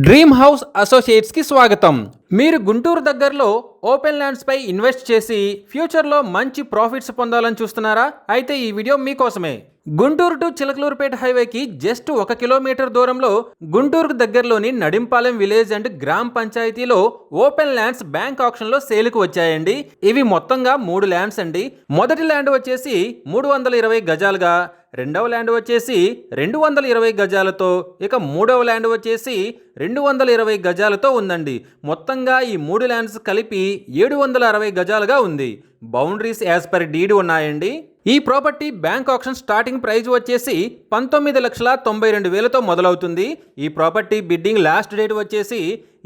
Dream house అసోసియేట్స్కి స్వాగతం. మీరు గుంటూరు దగ్గరలో ఓపెన్ ల్యాండ్స్పై ఇన్వెస్ట్ చేసి ఫ్యూచర్లో మంచి ప్రాఫిట్స్ పొందాలని చూస్తున్నారా? అయితే ఈ వీడియో మీకోసమే. గుంటూరు టు చిలకలూరుపేట హైవేకి జస్ట్ 1 కిలోమీటర్ దూరంలో గుంటూరుకు దగ్గరలోని నడింపాలెం విలేజ్ అండ్ గ్రామ పంచాయతీలో ఓపెన్ ల్యాండ్స్ బ్యాంక్ ఆక్షన్లో సేల్కు వచ్చాయండి. ఇవి మొత్తంగా 3 ల్యాండ్స్ అండి. మొదటి ల్యాండ్ వచ్చేసి 320 గజాలుగా, రెండవ ల్యాండ్ వచ్చేసి 220 గజాలతో, ఇక మూడవ ల్యాండ్ వచ్చేసి 220 గజాలతో ఉందండి. మొత్తంగా ఈ 3 ల్యాండ్స్ కలిపి 760 గజాలుగా ఉంది. బౌండరీస్ యాజ్ పర్ డీడ్ ఉన్నాయండి. ఈ property bank auction starting price వచ్చేసి 19,92,000తో మొదలవుతుంది. ఈ ప్రాపర్టీ బిడ్డింగ్ లాస్ట్ డేట్ వచ్చేసి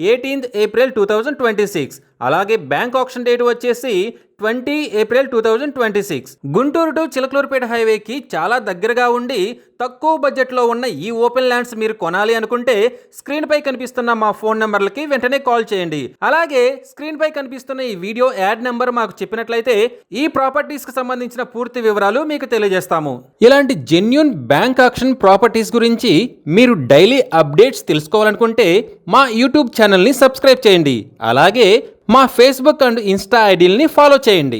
18th April 2026. అలాగే బ్యాంక్ ఆక్షన్ డేట్ వచ్చేసి 20 April 2026. గుంటూరు టు చిలకలూరుపేట హైవేకి చాలా దగ్గరగా ఉండి తక్కువ బడ్జెట్లో ఉన్న ఈ ఓపెన్ ల్యాండ్స్ మీరు కొనాలి అనుకుంటే స్క్రీన్ పై కనిపిస్తున్న మా ఫోన్ నెంబర్లకి వెంటనే కాల్ చేయండి. అలాగే స్క్రీన్ పై కనిపిస్తున్న ఈ వీడియో యాడ్ నెంబర్ మాకు చెప్పినట్లయితే ఈ ప్రాపర్టీస్ కి సంబంధించిన పూర్తి వివరాలు మీకు తెలియజేస్తాము. ఇలాంటి జెన్యూన్ బ్యాంక్ ఆక్షన్ ప్రాపర్టీస్ గురించి మీరు డైలీ అప్డేట్స్ తెలుసుకోవాలనుకుంటే మా యూట్యూబ్ ఛానల్ని సబ్స్క్రైబ్ చేయండి. అలాగే మా ఫేస్బుక్ అండ్ ఇన్స్టా ఐడీల్ని ఫాలో చేయండి.